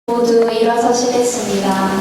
모두 일어서시겠습니다.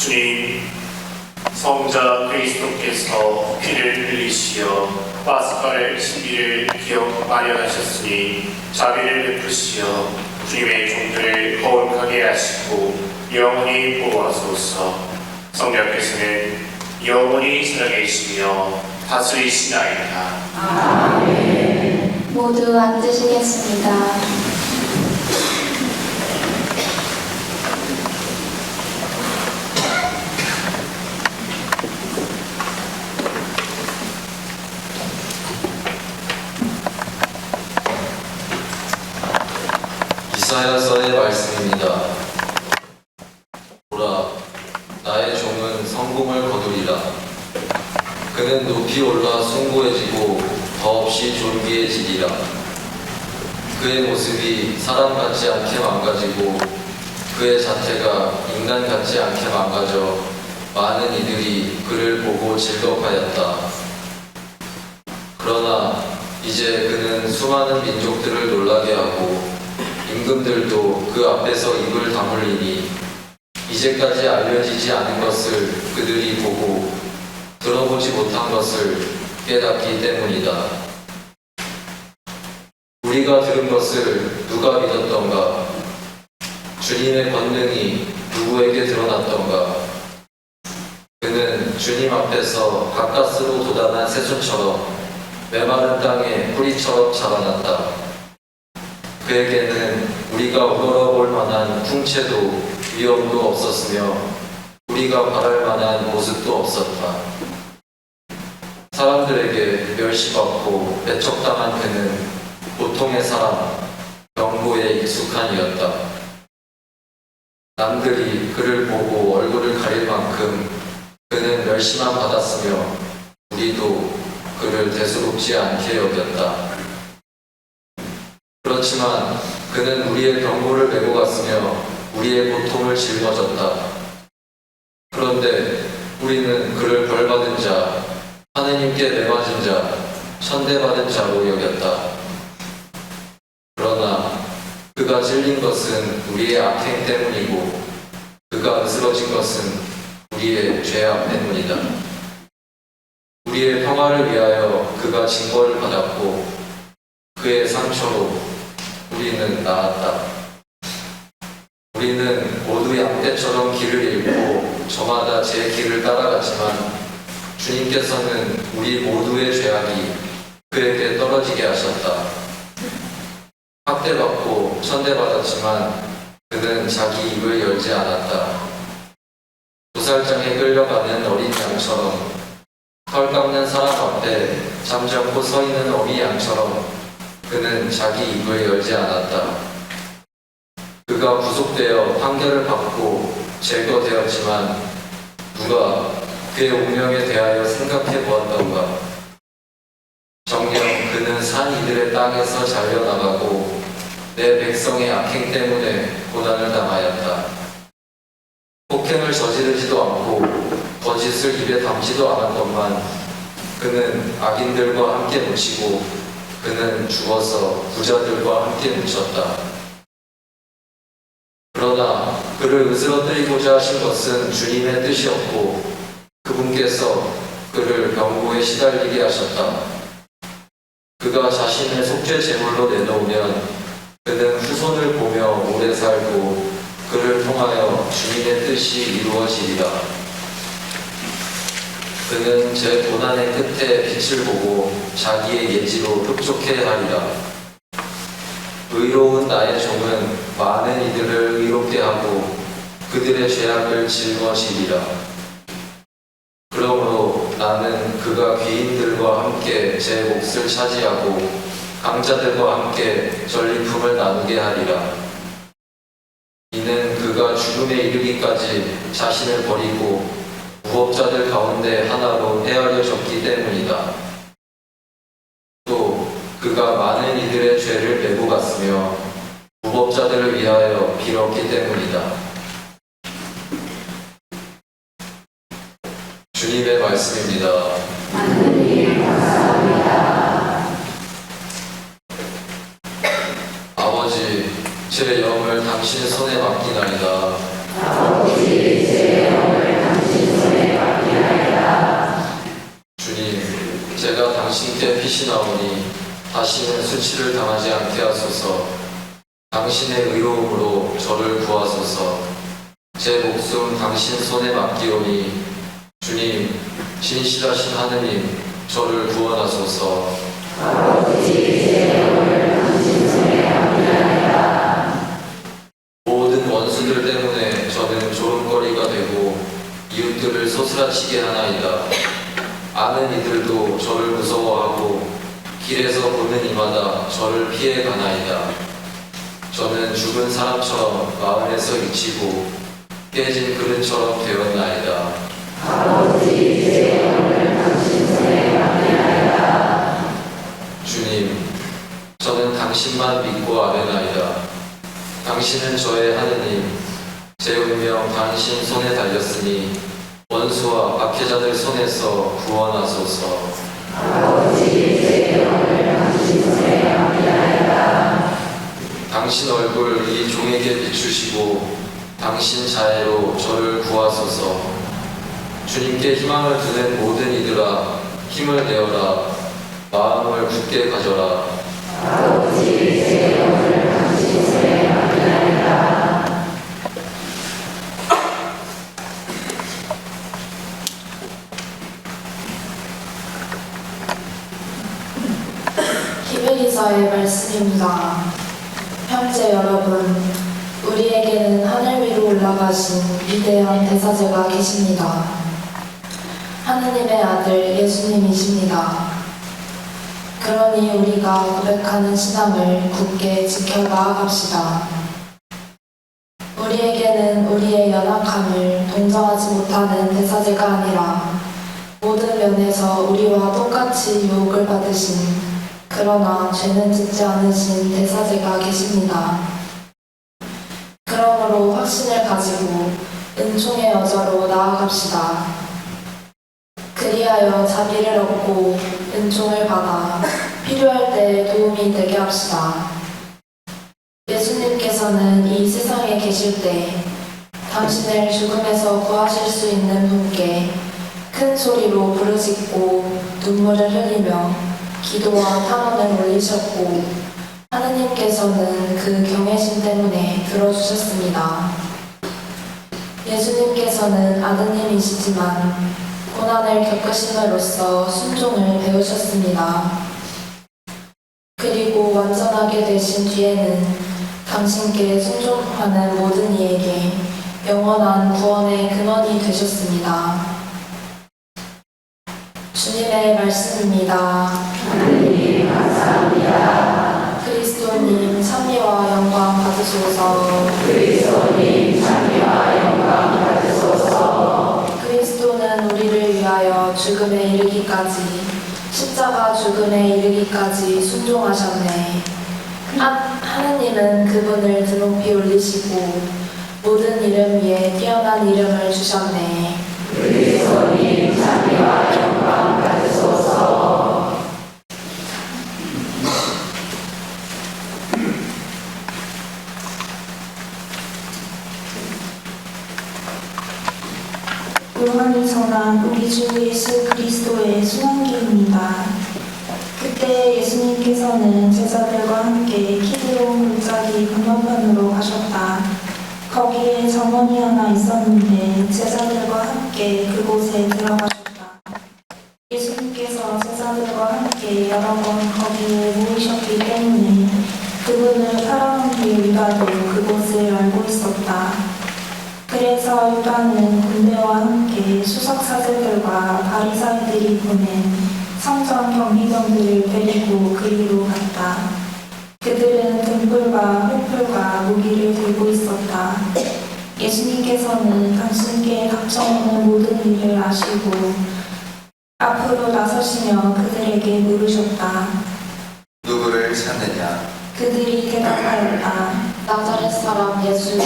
주님, 성자 그리스도께서 피를 흘리시어 파스칼의 신비를 기억 마련하셨으니 자비를 베푸시어 주님의 종들을 거룩하게 하시고 영원히 보호하소서. 성령께서는 영원히 살아계시며 다스리시나이다. 아멘. 모두 앉으시겠습니다. 이사야서의 말씀입니다. 보라, 나의 종은 성공을 거두리라. 그는 높이 올라 숭고해지고 더없이 존귀해지리라. 그의 모습이 사람 같지 않게 망가지고 그의 자태가 인간 같지 않게 망가져 많은 이들이 그를 보고 즐겁하였다. 그러나 이제 그는 수많은 민족들을 놀라게 하고 임금들도 그 앞에서 입을 다물리니 이제까지 알려지지 않은 것을 그들이 보고 들어보지 못한 것을 깨닫기 때문이다. 우리가 들은 것을 누가 믿었던가? 주님의 권능이 누구에게 드러났던가? 그는 주님 앞에서 가까스로 돋아난 새순처럼 메마른 땅에 뿌리처럼 자라났다. 그에게는 우리가 우러러볼 만한 풍채도 위험도 없었으며 우리가 바랄 만한 모습도 없었다. 사람들에게 멸시받고 배척당한 그는 보통의 사람, 병고에 익숙한 이였다. 남들이 그를 보고 얼굴을 가릴 만큼 그는 멸시만 받았으며 우리도 그를 대수롭지 않게 여겼다. 그렇지만 그는 우리의 병고를 메고 갔으며 우리의 고통을 짊어졌다. 그런데 우리는 그를 벌받은 자, 하느님께 매맞은 자, 천대받은 자로 여겼다. 그러나 그가 찔린 것은 우리의 악행 때문이고 그가 으스러진 것은 우리의 죄악 때문이다. 우리의 평화를 위하여 그가 징벌을 받았고 그의 상처로 우리는 나았다. 우리는 모두 양떼처럼 길을 잃고 저마다 제 길을 따라갔지만 주님께서는 우리 모두의 죄악이 그에게 떨어지게 하셨다. 학대받고 천대받았지만 그는 자기 입을 열지 않았다. 도살장에 끌려가는 어린 양처럼 털 깎는 사람 앞에 잠자코 서 있는 어미 양처럼 그는 자기 입을 열지 않았다. 그가 구속되어 판결을 받고 제거되었지만 누가 그의 운명에 대하여 생각해 보았던가? 정녕 그는 산 이들의 땅에서 잘려나가고 내 백성의 악행 때문에 고난을 당하였다. 폭행을 저지르지도 않고 거짓을 입에 담지도 않았건만 그는 악인들과 함께 묻히고 그는 죽어서 부자들과 함께 묻혔다. 그러나 그를 으스러뜨리고자 하신 것은 주님의 뜻이었고 그분께서 그를 병고에 시달리게 하셨다. 그가 자신을 속죄 제물로 내놓으면 그는 후손을 보며 오래 살고 그를 통하여 주님의 뜻이 이루어지리라. 그는 제 고난의 끝에 빛을 보고 자기의 예지로 흡족해 하리라. 의로운 나의 종은 많은 이들을 의롭게 하고 그들의 죄악을 짊어지리라. 그러므로 나는 그가 귀인들과 함께 제 몫을 차지하고 강자들과 함께 전리품을 나누게 하리라. 이는 그가 죽음에 이르기까지 자신을 버리고 무법자들 가운데 하나로 헤아려졌기 때문이다. 또 그가 많은 이들의 죄를 메고 갔으며 무법자들을 위하여 빌었기 때문이다. 주님의 말씀입니다. 하나님 감사합니다. 아버지, 제 영을 당신 손에 맡기나이다. 아버지, 제 영을 당신 손에 맡기나이다. 주님, 제가 당신께 피신하오니 다시는 수치를 당하지 않게 하소서. 당신의 의로움으로 저를 구하소서. 제 목숨 당신 손에 맡기오니 주님, 진실하신 하느님, 저를 구원하소서. 아버지, 제 영을 당신 손에 맡기나이다. 모든 원수들 때문에 저는 조롱거리가 되고 이웃들을 소스라치게 하나이다. 아는 이들도 저를 무서워하고 길에서 보는 이마다 저를 피해 가나이다. 저는 죽은 사람처럼 마음에서 잊히고 깨진 그릇처럼 되었나이다. 아버지, 제 영을 당신 손에 맡기나이다. 주님, 저는 당신만 믿고 아뢰나이다. 당신은 저의 하느님, 제 운명 당신 손에 달렸으니 원수와 박해자들 손에서 구원하소서. 아버지, 제 영을 당신 손에 맡기나이다. 당신 얼굴 이 종에게 비추시고 당신 자애로 저를 구하소서. 주님께 희망을 두는 모든 이들아, 힘을 내어라. 마음을 굳게 가져라. 아버지, 제 영을 당신 손에 맡기나이다. 히브리서의 말씀입니다. 형제 여러분, 우리에게는 하늘 위로 올라가신 위대한 대사제가 계십니다. 하느님의 아들 예수님이십니다. 그러니 우리가 고백하는 신앙을 굳게 지켜 나아갑시다. 우리에게는 우리의 연약함을 동정하지 못하는 대사제가 아니라 모든 면에서 우리와 똑같이 유혹을 받으신 그러나 죄는 짓지 않으신 대사제가 계십니다. 그러므로 확신을 가지고 은총의 여자로 나아갑시다. 그리하여 자비를 얻고 은총을 받아 필요할 때 도움이 되게 합시다. 예수님께서는 이 세상에 계실 때 당신을 죽음에서 구하실 수 있는 분께 큰 소리로 부르짖고 눈물을 흘리며 기도와 탄원을 올리셨고 하느님께서는 그 경외심 때문에 들어주셨습니다. 예수님께서는 아드님이시지만 고난을 겪으심으로써 순종을 배우셨습니다. 그리고 완전하게 되신 뒤에는 당신께 순종하는 모든 이에게 영원한 구원의 근원이 되셨습니다. 주님의 말씀입니다. 하느님 감사합니다. 그리스도님 찬미와 영광 받으소서. 그리스도님 찬미와 영광 위하여 죽음에 이르기까지 십자가 죽음에 이르기까지 순종하셨네. 하느님은 그분을 드높이 올리시고 모든 이름 위에 뛰어난 이름을 주셨네. 그리스도님 자비와 영광 받으소서. 요한이 전한 우리 주 예수 그리스도의 순환기입니다. 그때 예수님께서는 제자들과 함께 키드론 골짜기 건너편으로 가셨다. 거기에 정원이 하나 있었는데 제자들과 함께 그곳에 들어가셨다. 예수님께서 제자들과 함께 여러 번 거기에 모이셨기 때문에 그분을 사랑하는 유다도 그곳을 알고 있었다. 그래서 유다는 군대와 함께 수석사제들과 바리사이들이 보낸 성전 경비병들을 데리고 그리로 갔다. 그들은 등불과 횃불과 무기를 들고 있었다. 예수님께서는 당신께 닥쳐오는 모든 일을 아시고 앞으로 나서시며 그들에게 물으셨다. 누구를 찾느냐? 그들이 대답하였다. 나자렛 사람 예수.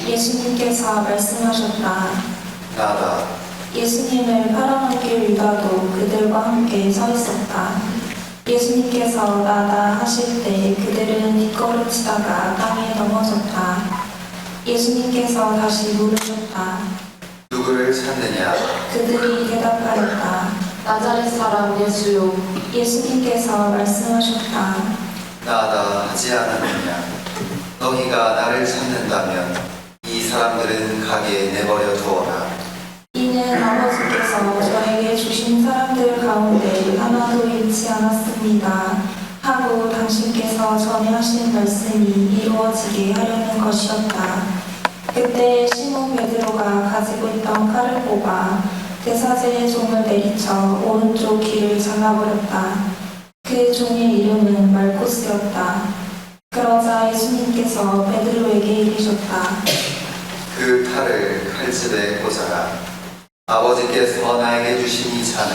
예수님께서 말씀하셨다. 나다. 예수님을 팔아넘길 유다도 그들과 함께 서 있었다. 예수님께서 나다 하실 때 그들은 뒷걸음치다가 땅에 넘어졌다. 예수님께서 다시 물으셨다. 누구를 찾느냐? 그들이 대답하였다. 나자렛 사람 예수요. 예수님께서 말씀하셨다. 나다 하지 않았느냐? 너희가 나를 찾는다면 이 사람들은 가게 내버려 두어라. 이는 아버지께서 저에게 주신 사람들 가운데 하나도 잃지 않았습니다. 하고 당신께서 전에 하신 말씀이 이루어지게 하려는 것이었다. 그때 시몬 베드로가 가지고 있던 칼을 뽑아 대사제의 종을 내리쳐 오른쪽 귀를 잘라버렸다. 그 종의 이름은 말코스였다. 그러자 예수님께서 베드로에게 이르셨다. 그 칼을 칼집에 꽂아라. 아버지께서 나에게 주신 이 잔을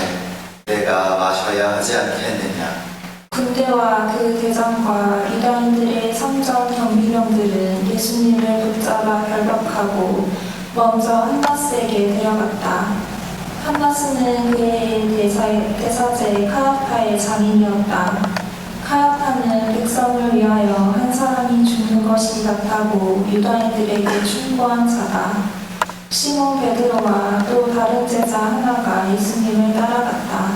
내가 마셔야 하지 않겠느냐? 군대와 그 대장과 유다인들의 성전 경비병들은 예수님을 붙잡아 결박하고 먼저 한나스에게 데려갔다. 한나스는 그의 대사제 카야파의 장인이었다. 카야파는 백성을 위하여 한 사람이 죽는 것이 같다고 유다인들에게 충고한 자다. 시몬 베드로와 또 다른 제자 하나가 예수님을 따라갔다.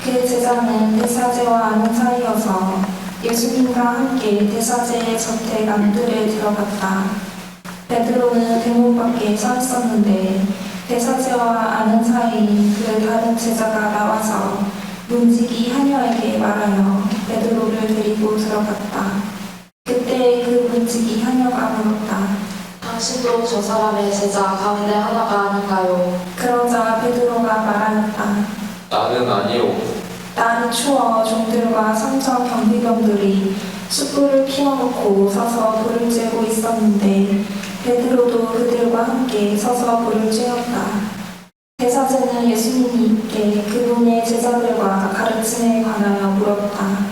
그 제자는 대사제와 아는 사이여서 예수님과 함께 대사제의 저택 안뜰에 들어갔다. 베드로는 대문 밖에 서 있었는데 대사제와 아는 사이 그 다른 제자가 나와서 문지기 하녀에게 말하여 베드로를 데리고 들어갔다. 그때 그 문지기 하녀가 물었다. 당신도 저 사람의 제자 가운데 하나가 아닌가요? 그러자 베드로가 말하였다. 나는 아니오. 날이 추워 종들과 성전 경비병들이 숯불을 피워놓고 서서 불을 쬐고 있었는데 베드로도 그들과 함께 서서 불을 쬐었다. 대사제는 예수님께 그분의 제자들과 가르침에 관하여 물었다.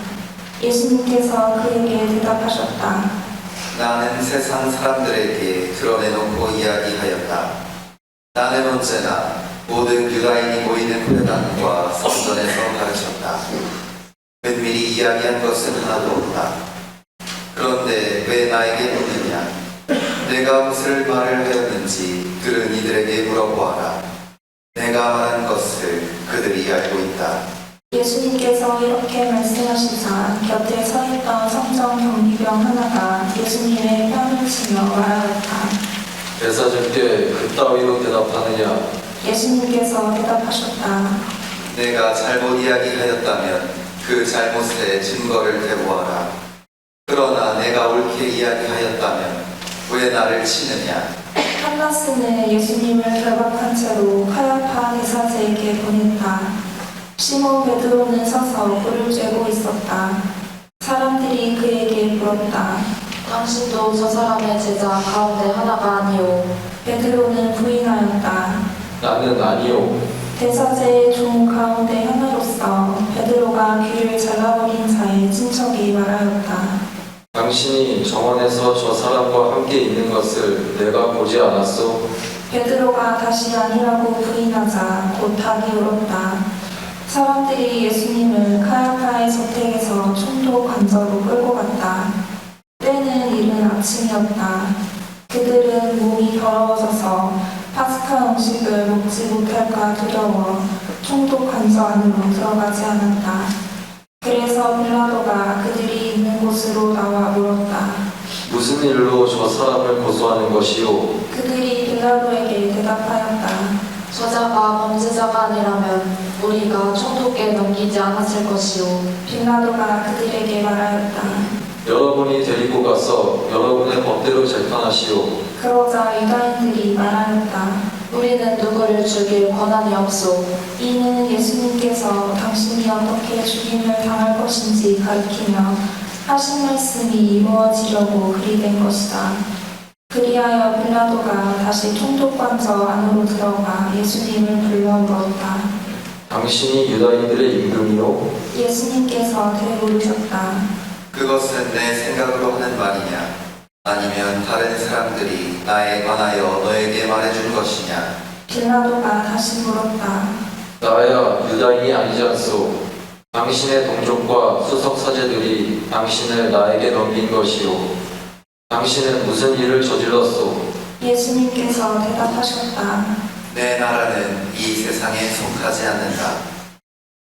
예수님께서 그에게 대답하셨다. 나는 세상 사람들에게 드러내놓고 이야기하였다. 나는 언제나 모든 유다인이 모이는 회당과 성전에서 가르쳤다. 은밀히 이야기한 것은 하나도 없다. 그런데 왜 나에게 묻느냐? 내가 무슨 말을 하였는지 들은 이들에게 물어보아라. 내가 말한 것을 그들이 알고 있다. 예수님께서 이렇게 말씀하시자 곁에 서 있던 성전 경비병 하나가 예수님의 뺨을 치며 말하였다. 대사님께 그따위로 대답하느냐? 예수님께서 대답하셨다. 내가 잘못 이야기하였다면 그 잘못의 증거를 대보아라. 그러나 내가 옳게 이야기하였다면 왜 나를 치느냐? 한나스는 예수님을 결박한 채로 카야파 대사제에게 보냈다. 시몬 베드로는 서서 불을 쬐고 있었다. 사람들이 그에게 물었다. 당신도 저 사람의 제자 가운데 하나가 아니오. 베드로는 부인하였다. 나는 아니오. 대사제의 종 가운데 하나로서 베드로가 귀를 잘라버린 자의 친척이 말하였다. 당신이 정원에서 저 사람과 함께 있는 것을 내가 보지 않았소? 베드로가 다시 아니라고 부인하자 곧 닭이 울었다. 사람들이 예수님을 카야파의 저택에서 총독 관저로 끌고 갔다. 때는 이른 아침이었다. 그들은 몸이 더러워져서 파스카 음식을 먹지 못할까 두려워 총독 관저 안으로 들어가지 않았다. 그래서 빌라도가 그들이 있는 곳으로 나와 물었다. 무슨 일로 저 사람을 고소하는 것이오? 그들이 빌라도에게 대답하였다. 저자가 범죄자가 아니라면 우리가 총독께 넘기지 않았을 것이오. 빌라도가 그들에게 말하였다. 여러분이 데리고 가서 여러분의 법대로 재판하시오. 그러자 유다인들이 말하였다. 우리는 누구를 죽일 권한이 없소. 이는 예수님께서 당신이 어떻게 죽임을 당할 것인지 가리키며 하신 말씀이 이루어지려고 그리 된 것이다. 그리하여 빌라도가 다시 총독관저 안으로 들어가 예수님을 불러 물었다. 당신이 유다인들의 임금이오? 예수님께서 되물으셨다. 그것은 내 생각으로 하는 말이냐? 아니면 다른 사람들이 나에 관하여 너에게 말해준 것이냐? 빌라도가 다시 물었다. 나야 유다인이 아니지 않소. 당신의 동족과 수석 사제들이 당신을 나에게 넘긴 것이오. 당신은 무슨 일을 저질렀소? 예수님께서 대답하셨다. 내 나라는 이 세상에 속하지 않는다.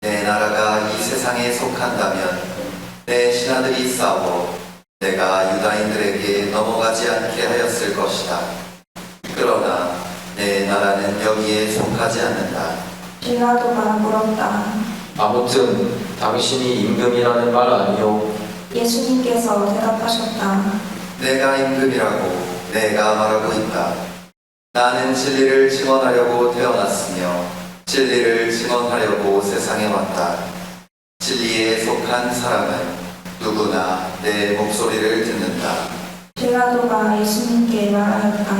내 나라가 이 세상에 속한다면 내 신하들이 싸워 내가 유다인들에게 넘어가지 않게 하였을 것이다. 그러나 내 나라는 여기에 속하지 않는다. 빌라도가 물었다. 아무튼 당신이 임금이라는 말 아니오? 예수님께서 대답하셨다. 내가 임금이라고 내가 말하고 있다. 나는 진리를 증언하려고 태어났으며 진리를 증언하려고 세상에 왔다. 진리에 속한 사람은 누구나 내 목소리를 듣는다. 빌라도가 예수님께 말하였다.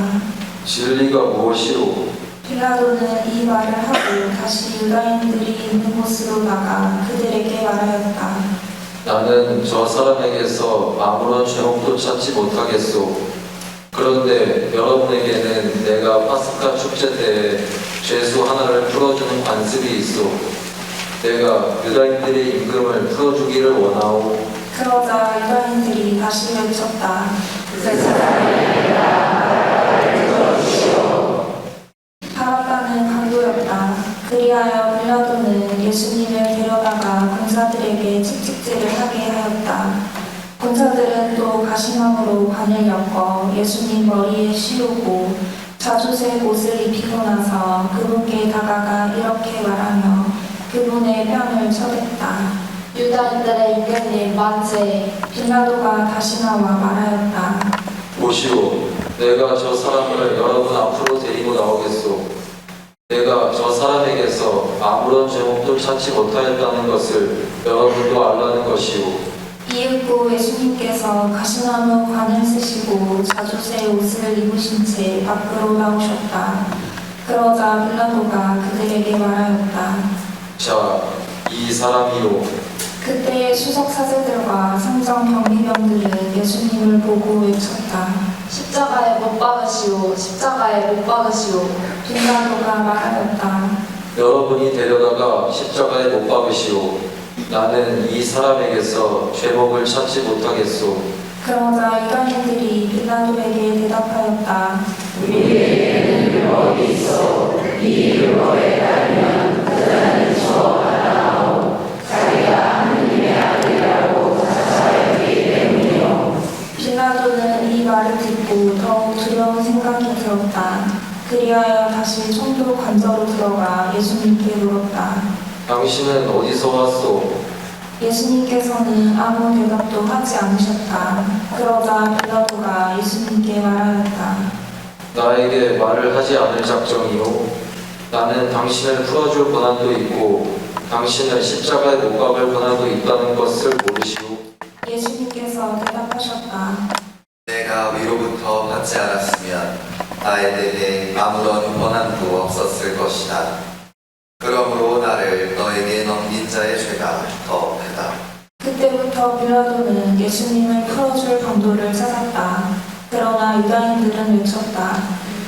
진리가 무엇이오? 빌라도는 이 말을 하고 다시 유다인들이 있는 곳으로 나가 그들에게 말하였다. 나는 저 사람에게서 아무런 죄목도 찾지 못하겠소. 그런데 여러분에게는 내가 파스카 축제 때에 죄수 하나를 풀어주는 관습이 있소. 내가 유다인들의 임금을 풀어주기를 원하오. 그러자 유다인들이 다시 외쳤다. 바라바는 강도였다. 그리하여 빌라도는 예수님을 데려다가 군사들에게 채찍질을 하게 하였다. 군사들은 또 가시나무로 관을 엮어 예수님 머리에 씌우고 자주색 옷을 입히고 나서 그분께 다가가 이렇게 말하며 그분의 뺨을 쳐댔다. 유다인들의 임금님 만세. 빌라도가 다시 나와 말하였다. 보시오, 내가 저 사람을 여러분 앞으로 데리고 나오겠소. 내가 저 사람에게서 아무런 죄목도 찾지 못하였다는 것을 여러분도 알라는 것이오. 이윽고 예수님께서 가시나무 관을 쓰시고 자주새 옷을 입으신 채 밖으로 나오셨다. 그러자 빌라도가 그들에게 말하였다. 자, 이 사람이요. 그때 수석 사제들과 상정 경비병들은 예수님을 보고 외쳤다. 십자가에 못 박으시오. 십자가에 못 박으시오. 빌라도가 말하였다. 여러분이 데려다가 십자가에 못 박으시오. 나는 이 사람에게서 죄목을 찾지 못하겠소. 그러자 유다인들이 빌라도에게 대답하였다. 우리에게는 어디 있어? 이 율법에 따르면 그자는 처하나오. 자기가 하느님의 아들이라고 자처했기 때문이요. 빌라도는 이 말을 듣고 더욱 두려운 생각이 들었다. 그리하여 다시 총독 관저로 들어가 예수님께 물었다. 당신은 어디서 왔소? 예수님께서는 아무 대답도 하지 않으셨다. 그러자 빌라도가 예수님께 말하였다. 나에게 말을 하지 않을 작정이요. 나는 당신을 풀어줄 권한도 있고 당신을 십자가에 못 박을 권한도 있다는 것을 모르시오. 예수님께서 대답하셨다. 내가 위로부터 받지 않았으면 나에 대해 아무런 권한도 없었을 것이다. 나를 너에게 넘긴 자의 죄가 더 크다. 그때부터 빌라도는 예수님을 풀어줄 방도를 찾았다. 그러나 유다인들은 외쳤다.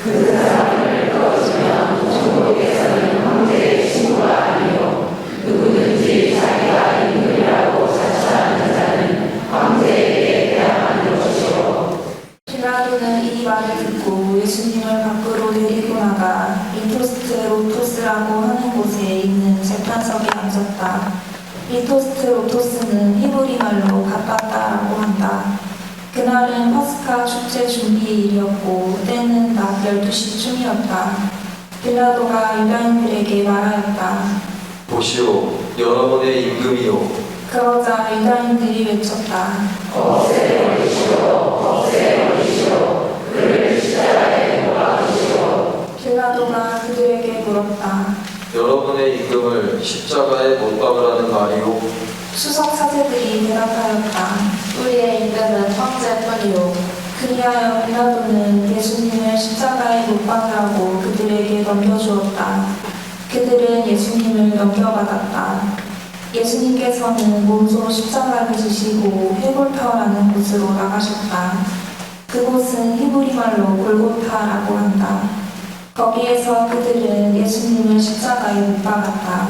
그 사람을 풀어주면 중국에서는 황제의 친구가 아니요 누구든지 자기가 임금이라고 자처하는 자는 황제에게 대항하는 것이요. 빌라도는 이 말을 듣고 예수님을 밖으로 데리고 나가 리토스트로토스라고 하는 곳에 있는 재판석에 앉았다. 리토스트로토스는 히브리 말로 가깝다라고 한다. 그날은 파스카 축제 준비일이었고 때는 낮 12시쯤이었다. 빌라도가 유다인들에게 말하였다. 보시오, 여러분의 임금이요. 그러자 유다인들이 외쳤다. 없애버리시오. 그를 십자가에 못 박으시오. 빌라도가 그들에게 물었다. 여러분의 임금을 십자가에 못 박으라는 말이오. 수석 사제들이 대답하였다. 우리의 임금은 황제뿐이요. 그리하여 빌라도는 예수님을 십자가에 못 박으라고 그들에게 넘겨주었다. 그들은 예수님을 넘겨받았다. 예수님께서는 몸소 십자가를 지시고 헤볼타라는 곳으로 나가셨다. 그곳은 히브리 말로 골고타라고 한다. 거기에서 그들은 예수님을 십자가에 못 박았다.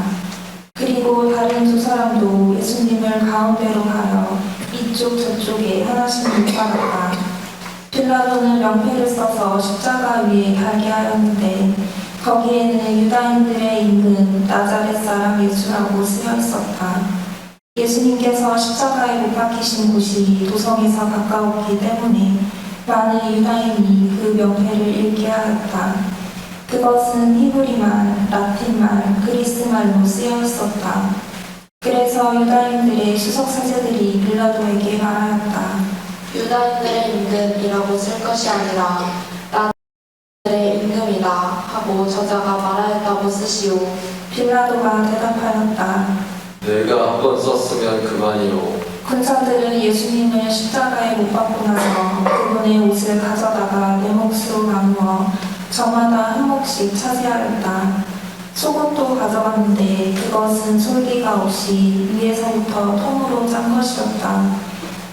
그리고 다른 두 사람도 예수님을 가운데로 하여 이쪽 저쪽에 하나씩 못 박았다. 빌라도는 명패를 써서 십자가 위에 달게 하였는데 거기에는 유다인들의 임금 나자렛 사람 예수라고 쓰여 있었다. 예수님께서 십자가에 못 박히신 곳이 도성에서 가까웠기 때문에 많은 유다인이 그 명패를 읽게 하였다. 그것은 히브리말, 라틴말, 그리스말로 쓰여 있었다. 그래서 유다인들의 수석사제들이 빌라도에게 말하였다. 유다인들의 임금이라고 쓸 것이 아니라 나들의 임금이다 하고 저자가 말하였다고 쓰시오. 빌라도가 대답하였다. 내가 한 번 썼으면 그만이오. 군사들은 예수님을 십자가에 못 박고 나서 그분의 옷을 가져다가 네 몫으로 나누어 저마다 한 몫씩 차지하였다. 속옷도 가져갔는데 그것은 솔기가 없이 위에서부터 통으로 짠 것이었다.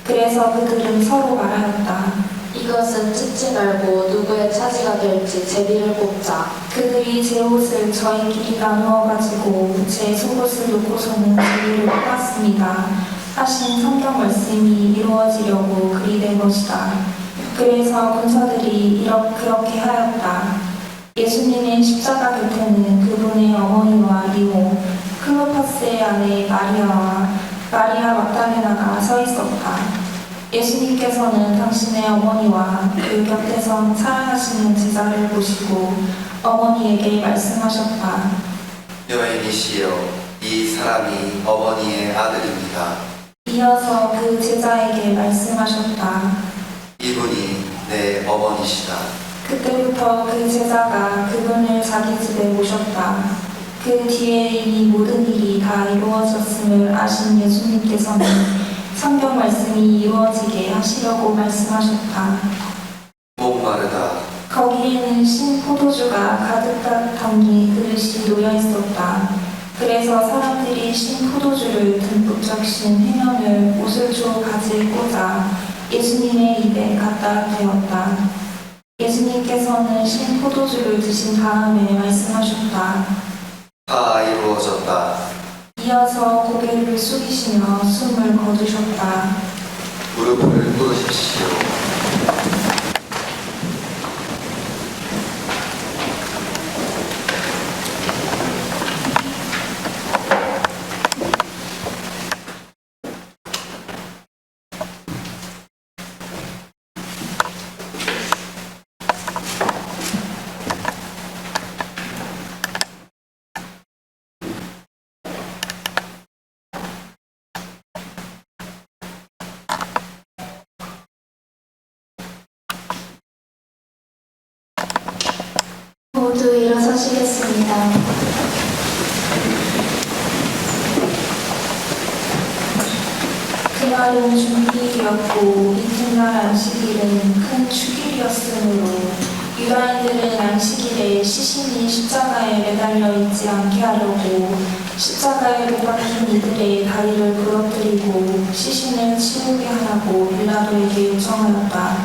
그래서 그들은 서로 말하였다. 이것은 찢지 말고 누구의 차지가 될지 제비를 뽑자. 그들이 제 옷을 저희끼리 나누어 가지고 제 속옷을 놓고서는 제비를 뽑았습니다. 하신 성경 말씀이 이루어지려고 그리 된 것이다. 그래서 군사들이 그렇게 하였다. 예수님의 십자가 곁에는 그분의 어머니와 리오, 클로파스의 아내 마리아와 마리아 막달레나가 서 있었다. 예수님께서는 당신의 어머니와 그 곁에서 사랑하시는 제자를 보시고 어머니에게 말씀하셨다. 여인이시여, 이 사람이 어머니의 아들입니다. 이어서 그 제자에게 말씀하셨다. 이분이 내 어머니시다. 그때부터 그 제자가 그분을 자기 집에 모셨다. 그 뒤에 이 모든 일이 다 이루어졌음을 아신 예수님께서는 성경 말씀이 이루어지게 하시려고 말씀하셨다. 목마르다. 거기에는 신 포도주가 가득 담긴 그릇이 놓여 있었다. 그래서 사람들이 신 포도주를 듬뿍 적신 해면을 오슬초 가지에 꽂아 예수님의 입에 갖다 대었다. 예수님께서는 신 포도주를 드신 다음에 말씀하셨다. 다 이루어졌다. 이어서 고개를 숙이시며 숨을 거두셨다. 무릎을 꿇으십시오. 모두 일어서시겠습니다. 그날은 준비일이었고 이튿날 안식일은 큰 축일이었으므로 유다인들은 안식일에 시신이 십자가에 매달려 있지 않게 하려고 십자가에 못 박힌 이들의 다리를 부러뜨리고 시신을 치우게 하라고 빌라도에게 요청하였다.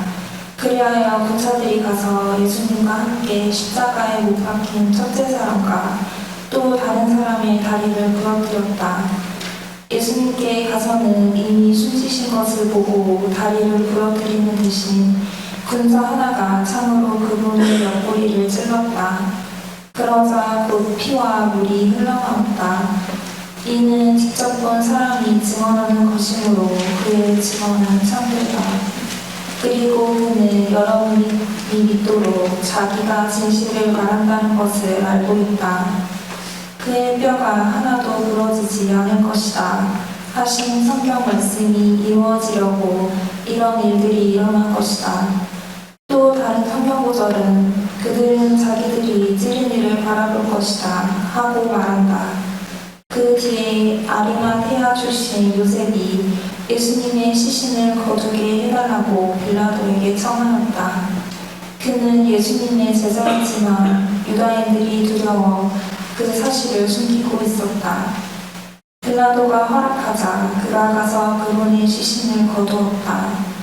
그리하여 군사들이 가서 예수님과 함께 십자가에 못 박힌 첫째 사람과 또 다른 사람의 다리를 부러뜨렸다. 예수님께 가서는 이미 숨지신 것을 보고 다리를 부러뜨리는 대신 군사 하나가 창으로 그분의 옆구리를 찔렀다. 그러자 곧 피와 물이 흘러나왔다. 이는 직접 본 사람이 증언하는 것이므로 그의 증언은 참되다. 그리고 그는 여러분이 믿도록 자기가 진실을 말한다는 것을 알고 있다. 그의 뼈가 하나도 부러지지 않을 것이다 하신 성경 말씀이 이루어지려고 이런 일들이 일어난 것이다. 또 다른 성경 구절은 그들은 자기들이 찌른 이를 바라볼 것이다 하고 말한다. 그 뒤에 아리마테아 출신 요셉이 예수님의 시신을 거두게 해달라고 빌라도에게 청하였다. 그는 예수님의 제자였지만 유다인들이 두려워 그 사실을 숨기고 있었다. 빌라도가 허락하자 그가 가서 그분의 시신을 거두었다.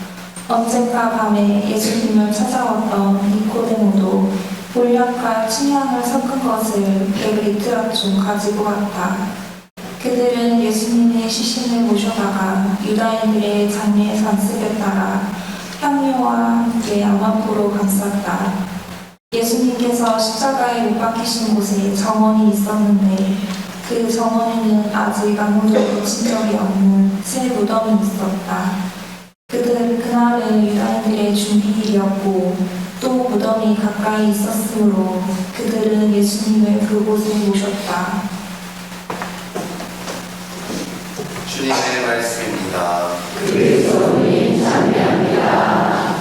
언젠가 밤에 예수님을 찾아왔던 니코데모도 몰약과 침향을 섞은 것을 100리터쯤 가지고 왔다. 그들은 예수님의 시신을 모셔다가 유다인들의 장례 산습에 따라 향료와 함께 암암포로 감쌌다. 예수님께서 십자가에 못 박히신 곳에 정원이 있었는데 그 정원에는 아직 아무도 묻힌 적이 없는 새 무덤이 있었다. 그날은 유다인들의 준비일이었고 또 무덤이 가까이 있었으므로 그들은 예수님을 그곳에 모셨다. 주님의 말씀입니다. 그리스도님 찬양합니다.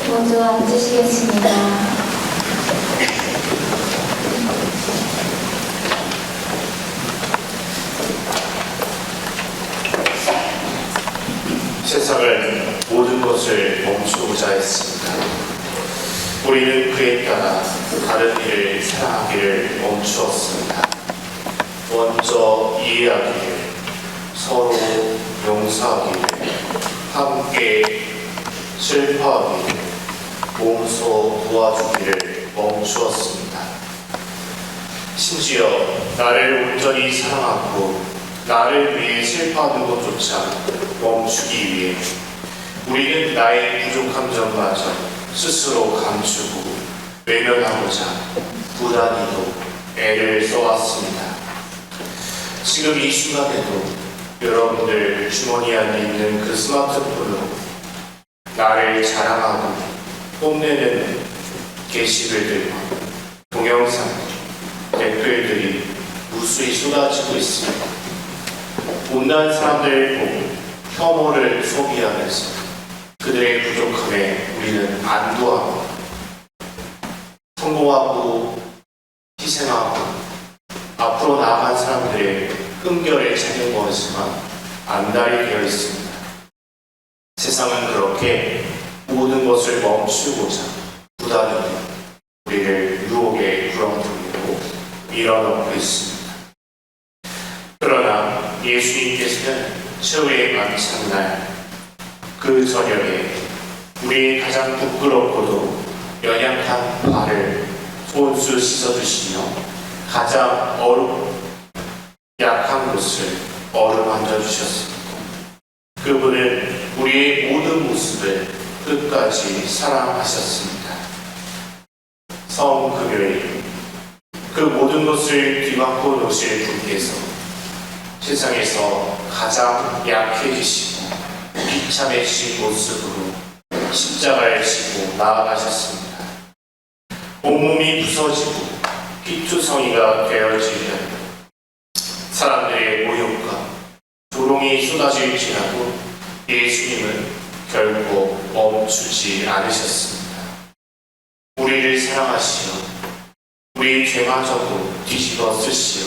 모두 앉으시겠습니다. 세상은 모든 것을 멈추고자 했습니다. 우리는 그에 따라 다른 일을 사랑하기를 멈추었습니다. 먼저 이해하기를, 서로 용서하기를, 함께 슬퍼하기를, 몸소 도와주기를 멈추었습니다. 심지어 나를 온전히 사랑하고 나를 위해 슬퍼하는 것조차 멈추기 위해 우리는 나의 부족한 점마저 스스로 감추고 외면하고자 부단히도 애를 써왔습니다. 지금 이 순간에도 여러분들 주머니 안에 있는 그 스마트폰으로 나를 자랑하고 뽐내는 게시글들과 동영상, 댓글들이 무수히 쏟아지고 있습니다. 못난 사람들을 보고 혐오를 소비하면서 그들의 부족함에 우리는 안도하고 성공하고 희생하고 앞으로 나아간 사람들의 흠결을 찾는 것에만 안달이 되어 있습니다. 세상은 그렇게 모든 것을 멈추고자 부단히 우리를 유혹에 불어들이고 밀어넣고 있습니다. 그러나 예수님께서는 최후의 만찬날 그 저녁에 우리의 가장 부끄럽고도 연약한 발을 손수 씻어주시며 가장 약한 곳을 어루만져 주셨습니다. 그분은 우리의 모든 모습을 끝까지 사랑하셨습니다. 성금요일 그 모든 것을 뒤바꿔 놓으실 분께서 세상에서 가장 약해지시고 비참해진 모습으로 십자가를 지고 나아가셨습니다. 온몸이 부서지고 피투성이가 되어지면 사람들의 모욕과 조롱이 쏟아질지라도 예수님은 결코 멈추지 않으셨습니다. 우리를 사랑하시어 우리 죄마저도 뒤집어 쓰시어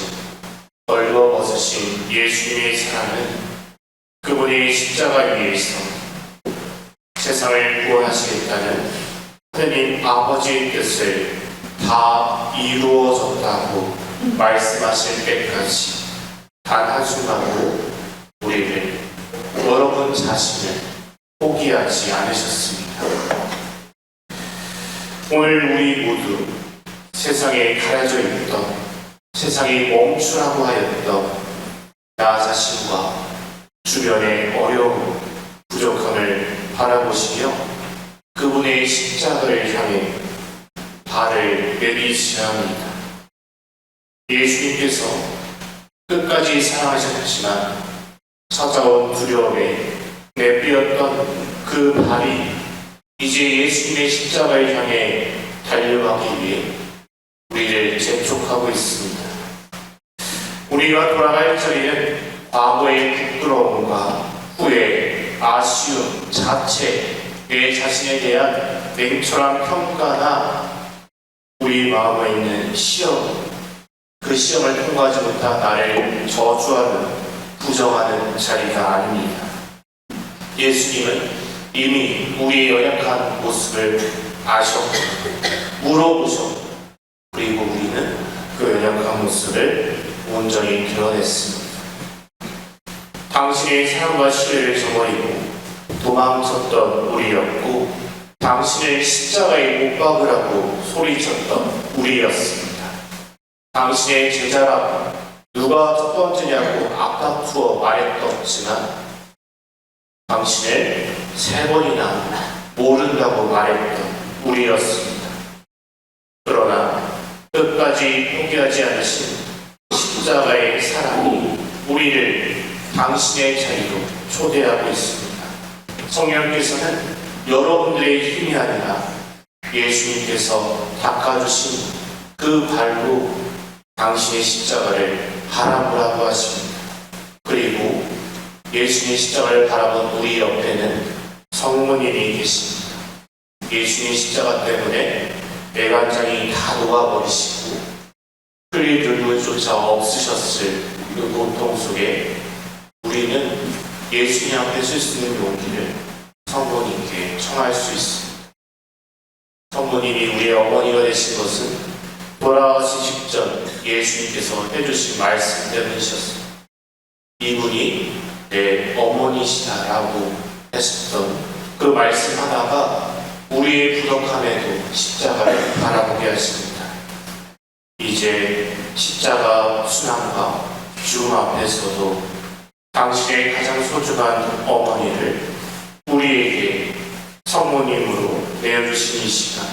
널려 벗으신 예수님의 사랑은 그분이 십자가 위에서 세상을 구원하시겠다는 하느님 아버지의 뜻을 다 이루어졌다고 말씀하실 때까지 단 한순간도 우리를, 여러분 자신을 포기하지 않으셨습니다. 오늘 우리 모두 세상에 가려져 있던, 세상이 멈추라고 하였던 나 자신과 주변의 어려움, 부족함을 바라보시며 그분의 십자가를 향해 발을 내디디셔야 합니다. 예수님께서 끝까지 사랑하셨지만 찾아온 두려움에 내삐었던 그 발이 이제 예수님의 십자가를 향해 달려가기 위해 우리를 재촉하고 있습니다. 우리가 돌아갈 자리는 과거의 부끄러움과 후회, 아쉬움, 자책, 내 자신에 대한 냉철한 평가나 우리 마음에 있는 시험, 그 시험을 통과하지 못한 나를 저주하는, 부정하는 자리가 아닙니다. 예수님은 이미 우리의 연약한 모습을 아셨고 물어보셨고, 그리고 우리는 그 연약한 모습을 온전히 드러냈습니다. 당신의 사랑과 신뢰를 저버리고 도망쳤던 우리였고, 당신을 십자가에 못 박으라고 소리쳤던 우리였습니다. 당신의 제자라고 누가 첫 번째냐고 앞다투어 말했었지만 당신을 3번이나 모른다고 말했던 우리였습니다. 그러나 끝까지 포기하지 않으신 십자가의 사랑이 우리를 당신의 자리로 초대하고 있습니다. 성령께서는 여러분들의 힘이 아니라 예수님께서 닦아주신 그 발로 당신의 십자가를 바라보라고 하십니다. 그리고 예수님의 십자가를 바라본 우리 옆에는 성모님이 계십니다. 예수님의 십자가 때문에 애간장이 다 녹아버리시고 흘릴 눈물조차 없으셨을 그 고통 속에 우리는 예수님 앞에 설 수 있는 용기를 성모님께 청할 수 있습니다. 성모님이 우리의 어머니가 되신 것은 돌아가시 직전 예수님께서 해주신 말씀 때문이셨습니다. 이분이 내 어머니시다라고 하셨던 그 말씀 하나가 우리의 부족함에도 십자가를 바라보게 하십니다. 이제 십자가 순환과 죽음 앞에서도 당신의 가장 소중한 어머니를 우리에게 성모님으로 내어주신 이 시간,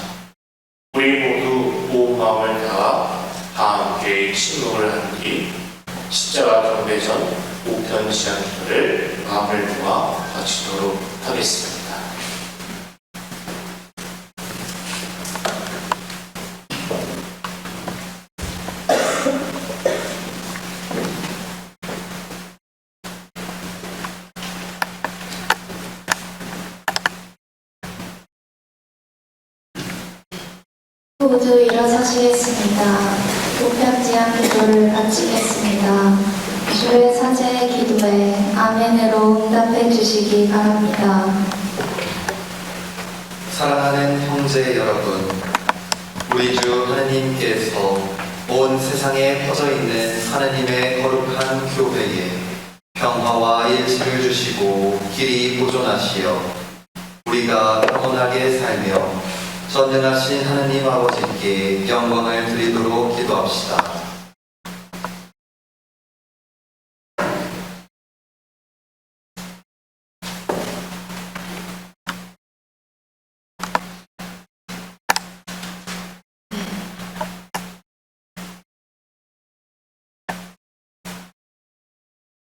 우리 모두 온 마음을 다하 함께 침묵을 한 뒤 십자가 경배전 우편 시간표를 마음을 모아 바치도록 하겠습니다. 모두 일어서시겠습니다. 우편지한 기도를 바치겠습니다. 주의 사제의 기도에 아멘으로 응답해 주시기 바랍니다. 사랑하는 형제 여러분, 우리 주 하느님께서 온 세상에 퍼져 있는 하느님의 거룩한 교회에 평화와 일치를 주시고 길이 보존하시어 우리가 평온하게 살며 전능하신 하느님 아버지께 영광을 드리도록 기도합시다.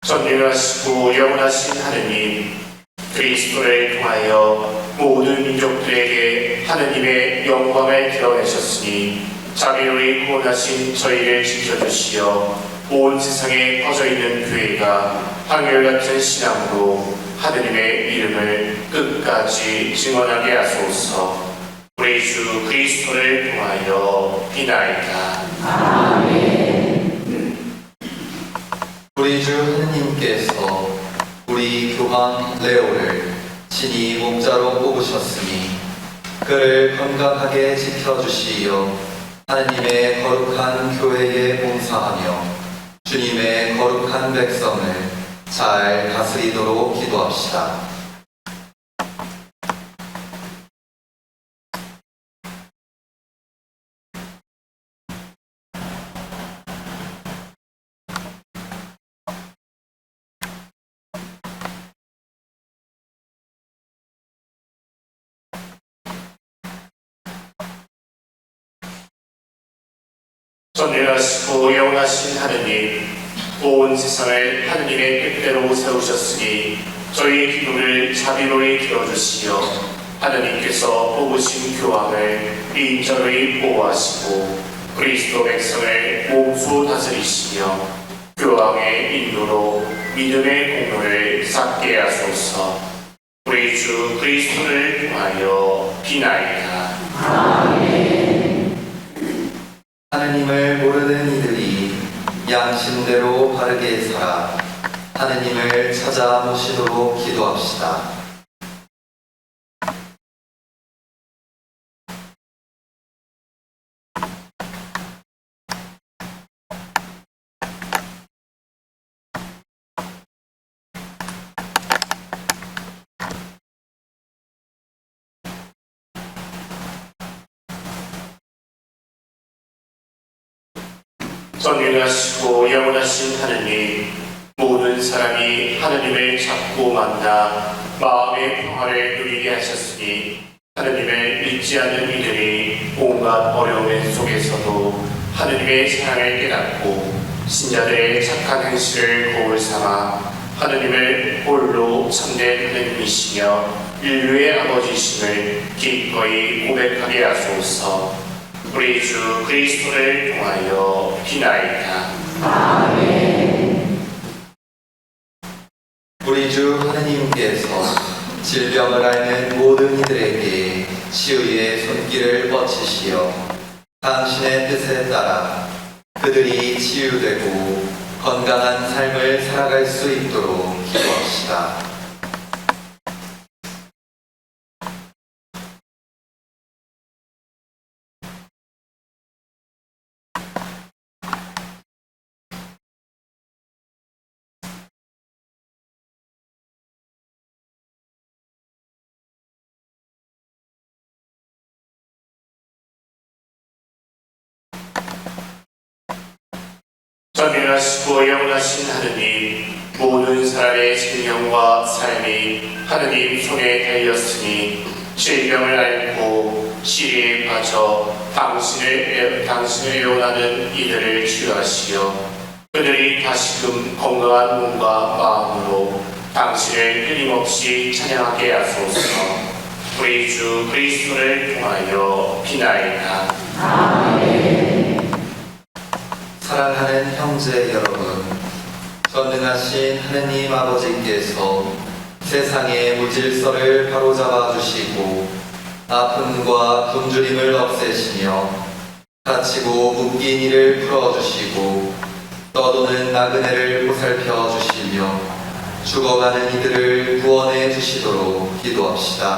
전능하시고 영원하신 하느님, 그리스도를 통하여 모든 민족들에게 하느님의 영광을 드러내셨으니 자비로이 구원하신 저희를 지켜주시어 온 세상에 퍼져있는 교회가 한결같은 신앙으로 하느님의 이름을 끝까지 증언하게 하소서. 우리 주 그리스도를 통하여 비나이다. 우리 주 하느님께서 우리 교황 레오를 친히 목자로 뽑으셨으니 그를 건강하게 지켜주시어 하느님의 거룩한 교회에 봉사하며 주님의 거룩한 백성을 잘 다스리도록 기도합시다. 전능하시고 영원하신 하느님, 온 세상을 하느님의 뜻대로 세우셨으니 저희 기도를 자비로이 들어주시며 하느님께서 뽑으신 교황을 인절히 보호하시고 그리스도 백성을 몸소 다스리시며 교황의 인도로 믿음의 공로를 쌓게 하소서. 우리 주 그리스도를 통하여 비나이다. 하느님을 모르는 이들이 양심대로 바르게 살아 하느님을 찾아 모시도록 기도합시다. 전능하시고 영원하신 하느님, 모든 사람이 하느님을 찾고 만나 마음의 평화를 누리게 하셨으니 하느님을 믿지 않는 이들이 온갖 어려움 속에서도 하느님의 사랑을 깨닫고 신자들의 착한 행실을 거울 삼아 하느님을 홀로 참된 하느님이시며 인류의 아버지심을 기꺼이 고백하게 하소서. 우리 주 그리스도를 통하여 비나이다. 우리 주 하느님께서 질병을 앓는 모든 이들에게 치유의 손길을 뻗치시어 당신의 뜻에 따라 그들이 치유되고 건강한 삶을 살아갈 수 있도록 기도합시다. 전능하시고 영원하신 하느님, 모든 사람의 생명과 삶이 하느님 손에 달렸으니 질병을 앓고 시리에 빠져 당신을 애원하는 이들을 치유하시어 그들이 다시금 건강한 몸과 마음으로 당신을 끊임없이 찬양하게 하소서. 우리 주 그리스도를 통하여 비나이다. 사랑하는 형제 여러분, 전능하신 하느님 아버지께서 세상의 무질서를 바로잡아 주시고 아픔과 굶주림을 없애시며 다치고 묶인 이를 풀어주시고 떠도는 나그네를 보살펴 주시며 죽어가는 이들을 구원해 주시도록 기도합시다.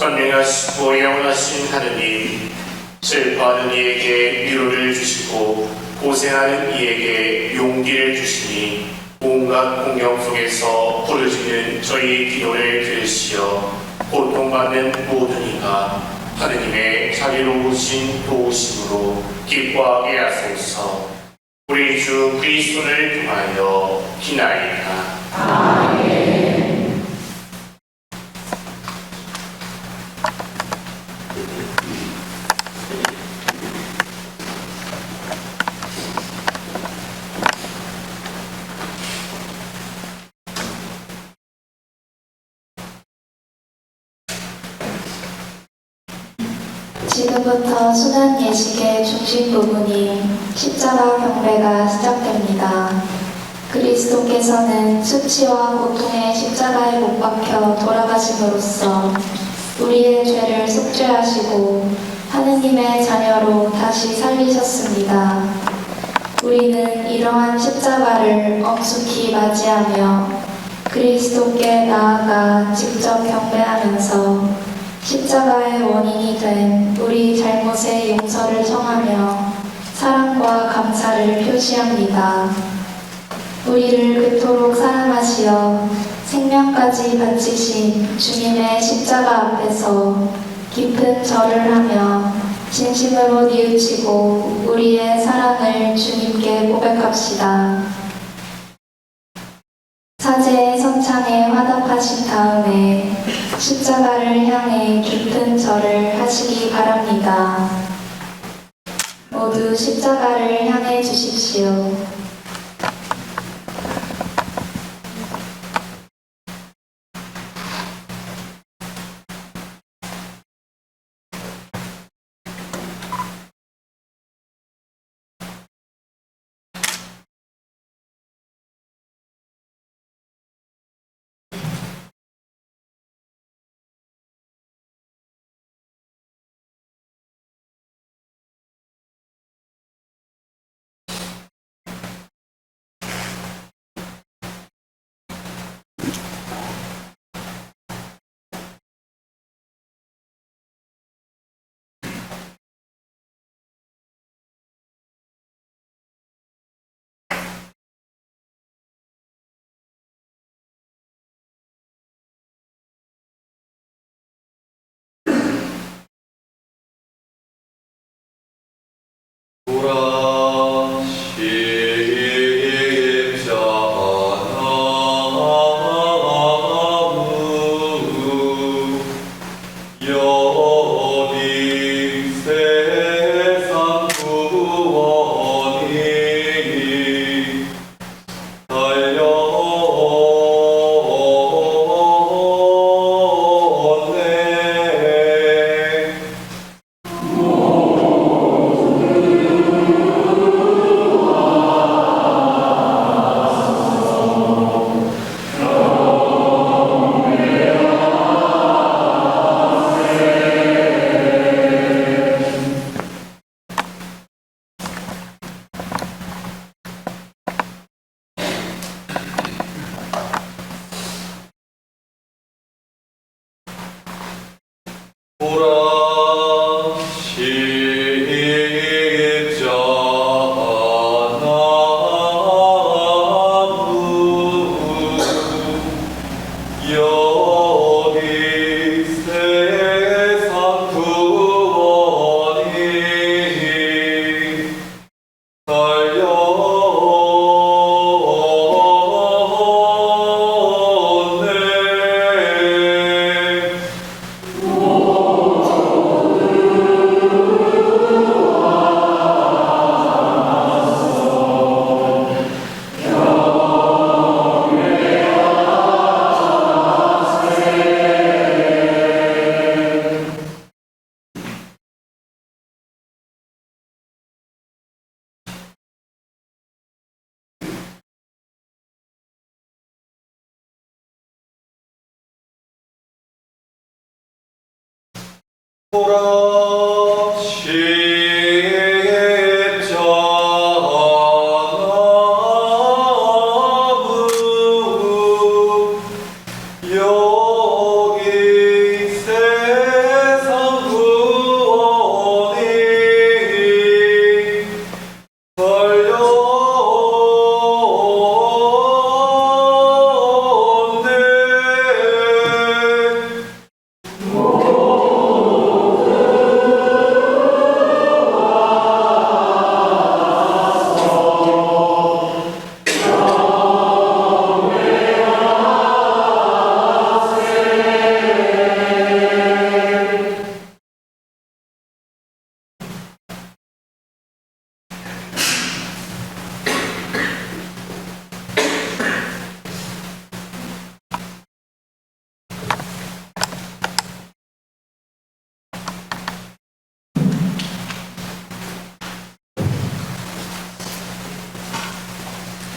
전능하시고 영원하신 하느님, 슬퍼하는 이에게 위로를 주시고 고생하는 이에게 용기를 주시니 온갖 공경 속에서 부르짖는 저희 기도를 들으시어 고통받는 모든 이가 하느님의 자비로우신 도우심으로 기뻐하게 하소서. 우리 주 그리스도를 통하여 비나이다. 지금부터 순환 예식의 중심 부분인 십자가 경배가 시작됩니다. 그리스도께 그리스도께서는 수치와 고통의 십자가에 못 박혀 돌아가심으로써 우리의 죄를 속죄하시고 하느님의 자녀로 다시 살리셨습니다. 우리는 이러한 십자가를 엄숙히 맞이하며 그리스도께 나아가 직접 경배하면서 십자가의 원인이 된 우리 잘못의 용서를 청하며 사랑과 감사를 표시합니다. 우리를 그토록 사랑하시어 생명까지 바치신 주님의 십자가 앞에서 깊은 절을 하며 진심으로 뉘우치고 우리의 사랑을 주님께 고백합시다. 사제의 선창에 화답하신 다음에 십자가를 향해 깊은 절을 하시기 바랍니다. 모두 십자가를 향해 주십시오.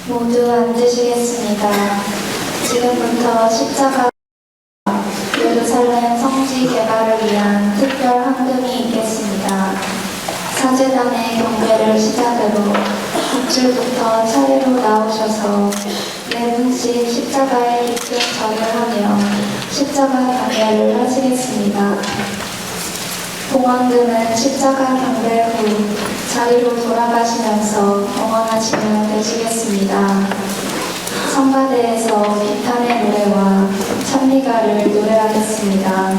모두 앉으시겠습니다. 지금부터 십자가 예루살렘 성지 개발을 위한 특별 헌금이 있겠습니다. 사제단의 경배를 시작으로 국줄부터 차례로 나오셔서 네 분씩 십자가에 입금 절을 하며 십자가 경배를 하시겠습니다. 봉헌금은 십자가 경배 후 자리로 돌아가시면서 봉헌하시면 되시겠습니다. 성가대에서 비탄의 노래와 찬미가를 노래하겠습니다.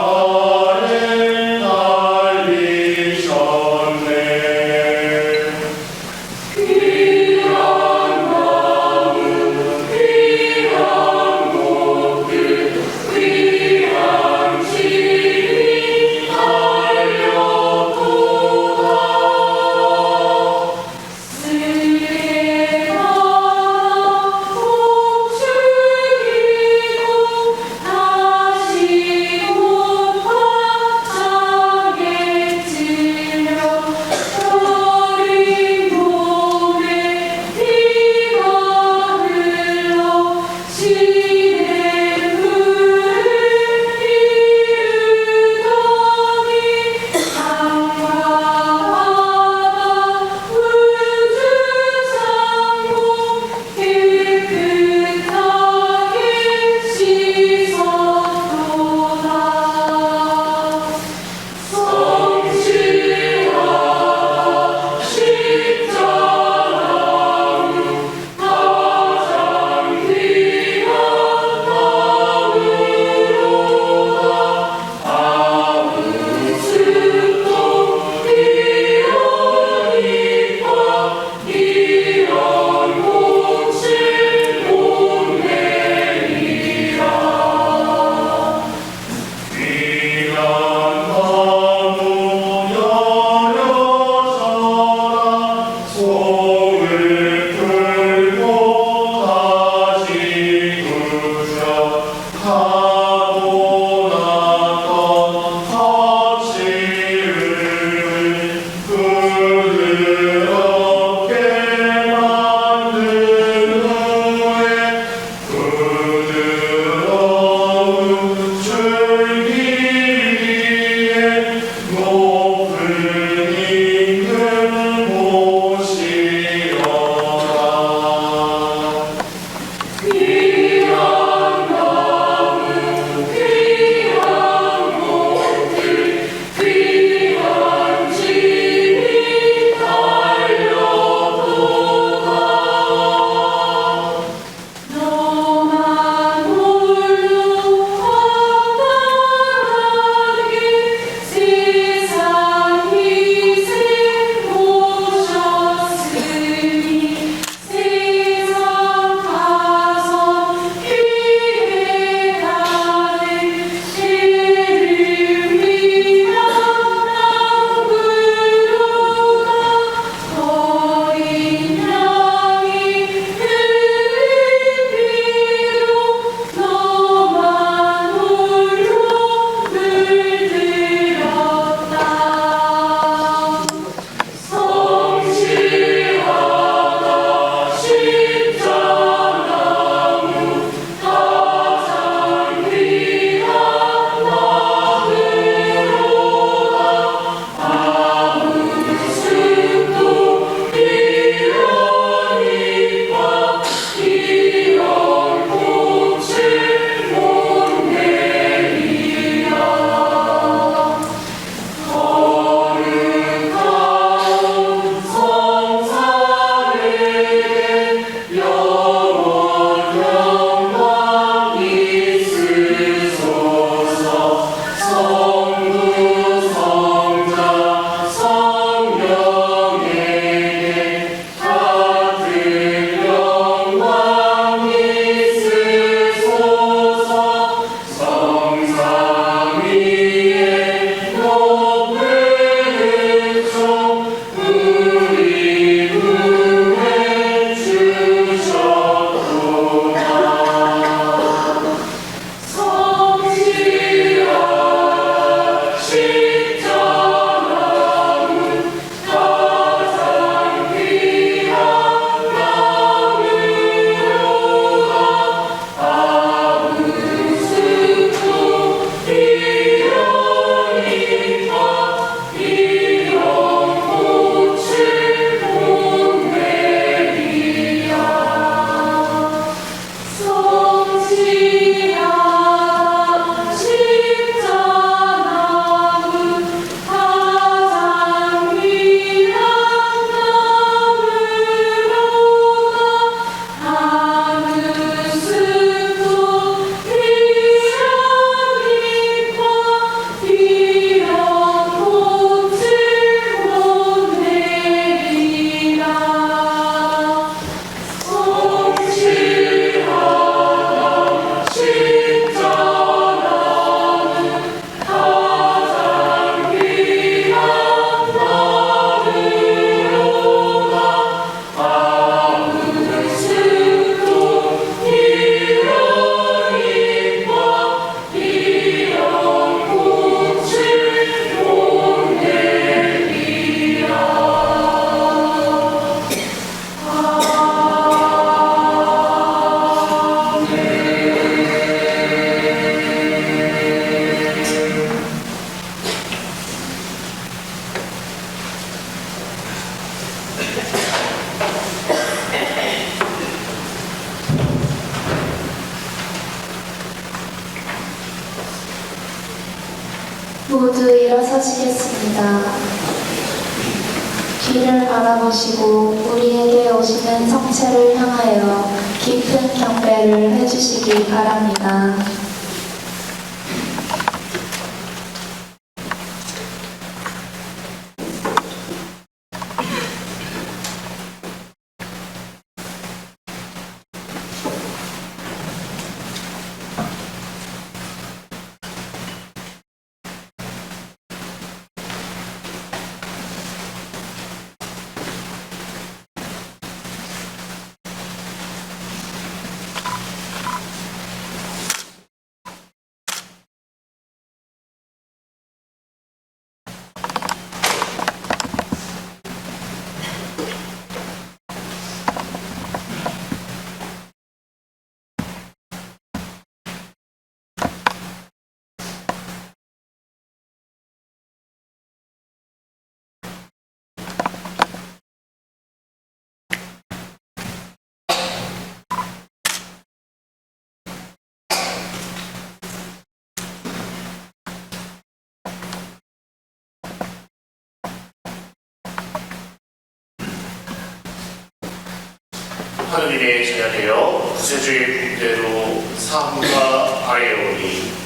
십자가에 달리셔 모두 일어서시겠습니다. 뒤를 바라보시고 우리에게 오시는 성체를 향하여 깊은 경배를 해주시기 바랍니다. 하느님의 자녀되어 구세주의 군대로 삶과 아뢰오니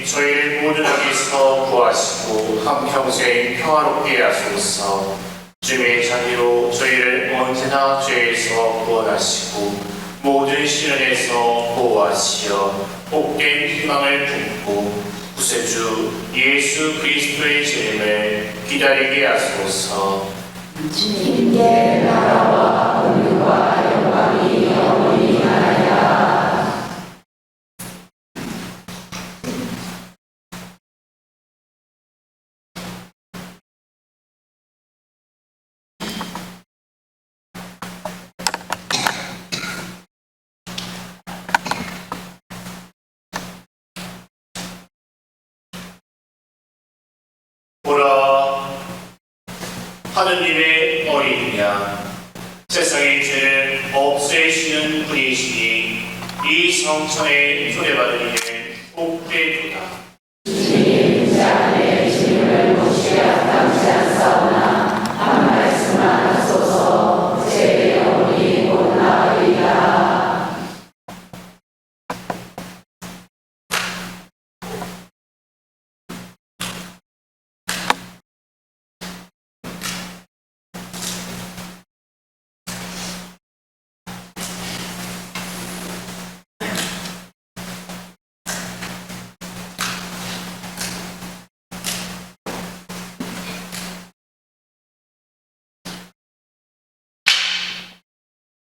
저희를 모든 악에서 구하시고 한평생 평화롭게 하소서. 주님의 자비로 저희를 언제나 죄에서 구원하시고 모든 시련에서 보호하시어 복된 희망을 품고 구세주 예수 그리스도의 재림을 기다리게 하소서. 주님께 나라와 권능과 영광이 영원히 하나이다. 보라, 하느님의 어린 양, 세상의 죄를 없애시는 분이시니 이 성천에 초대받은 이는 복되도다. 주님, 제 안에 주님을 모시기가 당치 않사오나 한 말씀만 하소서. 제 영혼이 곧 나으리라.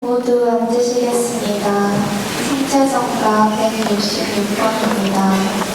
모두 앉으시겠습니다. 성체성 나 166번입니다.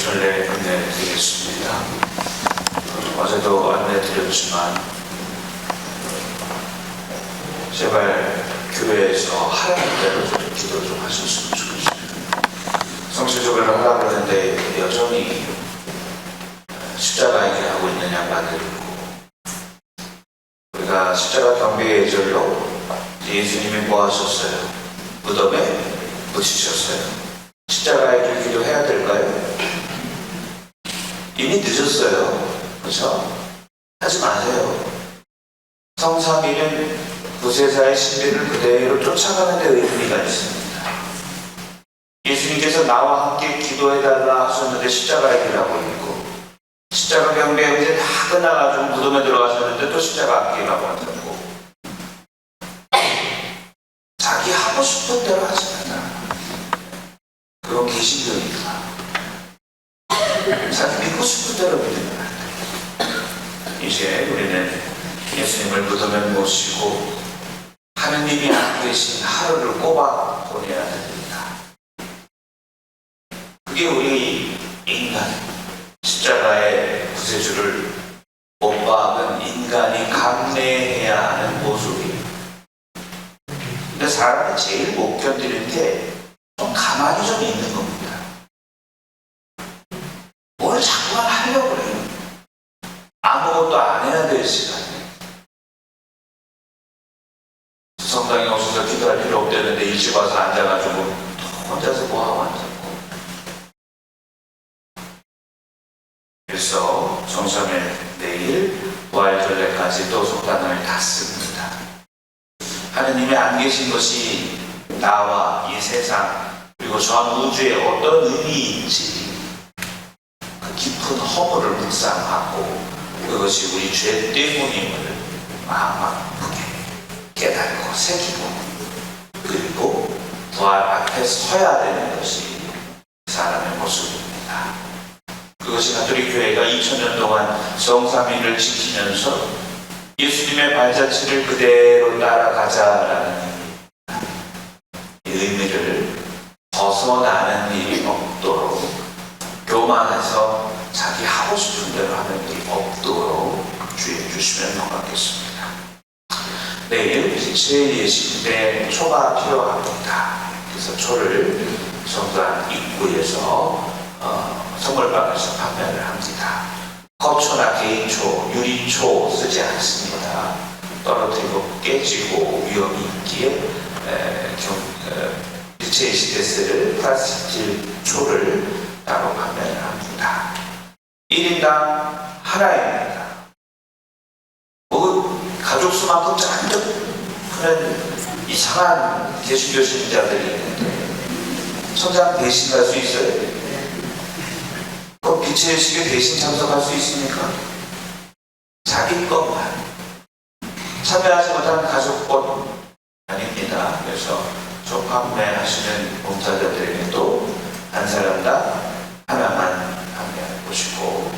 부활절례 안내 드리겠습니다. 어제도 안내 드렸지만 제발 교회에서 하라는 대로 좀 기도 좀 하셨으면 좋겠습니다. 성실조별을 하라고 하는데 여전히 십자가 얘기하고 있는 양반들이 있고, 우리가 십자가 경배의 예절로 예수님이 뭐 하셨어요? 무덤에 묻히셨어요. 십자가의 길 기도해야 될까요? 이미 늦었어요. 그렇죠? 하지 마세요. 성삼위는 구세사의 신비를 그대로 쫓아가는 데 의미가 있습니다. 예수님께서 나와 함께 기도해달라 하셨는데 십자가의 길하고 있고, 십자가 경배 이제 다 끝나가지고 무덤에 들어가셨는데 또 십자가 앞길하고 앉았고, 자기 하고 싶은 대로 하지 마라. 그건 개신교입니다. 자기 믿고 싶은 대로 믿으면 안 돼. 이제 우리는 예수님을 무덤에 모시고 하느님이 안 계신 하루를 꼽아 보내야 됩니다. 그게 우리 인간, 십자가의 구세주를 못 박은 인간이 감내해야 하는 모습이에요. 근데 사람이 제일 못 견디는 게 좀 가만히 좀 있는 겁니다. 뭘 자꾸만 하려고 그래요. 아무것도 안 해야 될 시간에. 성당에 오셔서 기도할 필요 없대는데 일찍 와서 앉아가지고 혼자서 뭐하고 앉았고. 그래서 성삼일 내일 부활절례까지 또 속단을 닫습니다. 하느님이 안 계신 것이 나와 이 세상 그리고 전 우주에 어떤 의미인지 그 깊은 허물을 묵상하고 그것이 우리 죄 때문임을 마음 아프게 깨닫고 새기고, 그리고 부활 앞에 서야 되는 것이 사람의 모습입니다. 그것이 가톨릭 교회가 2000년 동안 성삼위를 지키면서 예수님의 발자취를 그대로 따라가자라는 이 의미를 벗어나는 일이 없도록, 교만해서 자기 하고 싶은 대로 하는 일이 없도록 주의해 주시면 고맙겠습니다. 내일 빛의 예식때 초가 필요합니다. 그래서 초를 성당 입구에서 선물방에서 판매를 합니다. 컵초나 개인초, 유리초 쓰지 않습니다. 떨어뜨리고 깨지고 위험이 있기에 빛의 예식때 쓸 플라스틱 초를 따로 판매를 합니다. 1인당 하나입니다. 가족 수만큼 잔뜩 푸는 이상한 개신교 신자들이 있는데 성장 대신 갈 수 있어요? 그럼 빛의 예식에 대신 참석할 수 있습니까? 자기 것만 참여하지 못한 가족 것 아닙니다. 그래서 저 판매하시는 봉사자들에게도 한 사람당 하나만 판매해 보시고,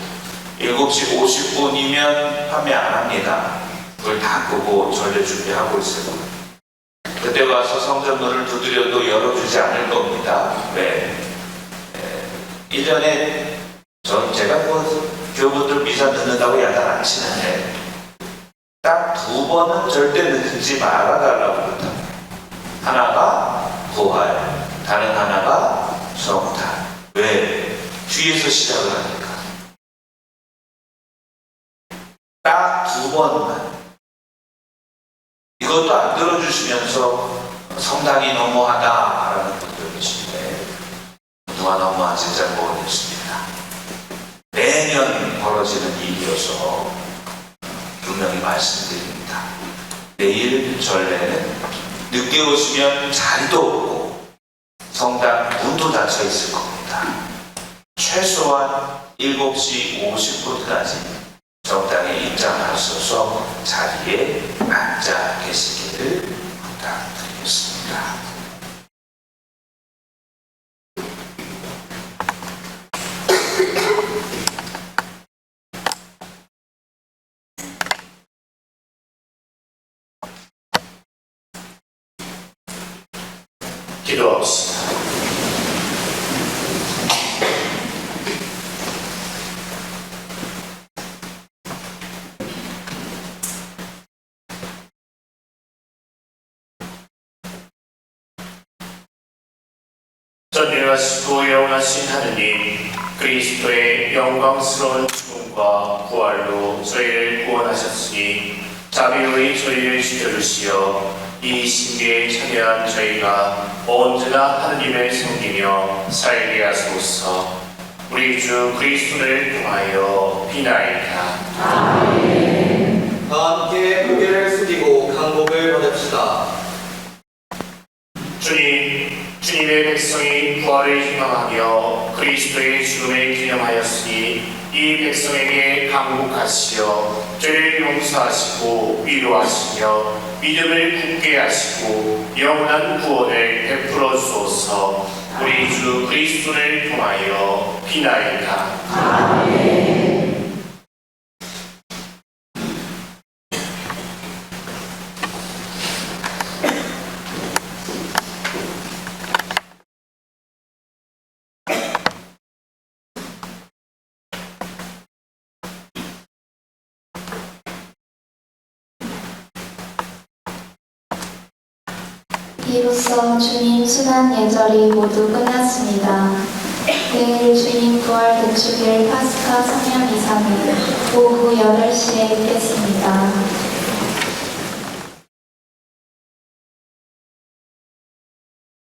7시 50분이면 판매 안 합니다. 불 다 끄고 전례 준비하고 있어요. 그때 와서 성전문을 두드려도 열어주지 않을 겁니다. 왜? 1년에 제가 교우분들 미사 듣는다고 야단 안 치는데 딱 2번은 절대 늦지 말아달라고 그러다. 하나가 부활, 다른 하나가 성탄. 왜? 뒤에서 시작을 하니까. 딱 2번만. 이것도 안 들어주시면서 성당이 너무하다라는 분들 계신데 그동안 너무하지 잘 모르겠습니다. 매년 벌어지는 일이어서 분명히 말씀드립니다. 내일 전례는 늦게 오시면 자리도 없고 성당 문도 닫혀 있을 겁니다. 최소한 7시 50분까지 성당에 입장하셔서 자리에 앉아 계시기를 부탁드리겠습니다. 기도합시다. 전능하시고 영원하신 하느님, 그리스도의 영광스러운 죽음과 부활로 저희를 구원하셨으니 자비로이 저희를 지켜주시어 이 신비에 참여한 저희가 언제나 하느님을 섬기며 살게 하소서. 우리 주 그리스도를 통하여 비나이다. 다 함께 고개를 숙이고 강복을 받읍시다. 주님의 백성이 부활을 희망하며 그리스도의 죽음을 기념하였으니 이 백성에게 강복하시어 죄를 용서하시고 위로하시며 믿음을 굳게 하시고 영원한 구원을 베풀어 주소서. 우리 주 그리스도를 통하여 비나이다. 이로써 주님 순환 예절이 모두 끝났습니다. 내일 주님 부활 대축일 파스카 성령 이사는 오후 8시에 있겠습니다.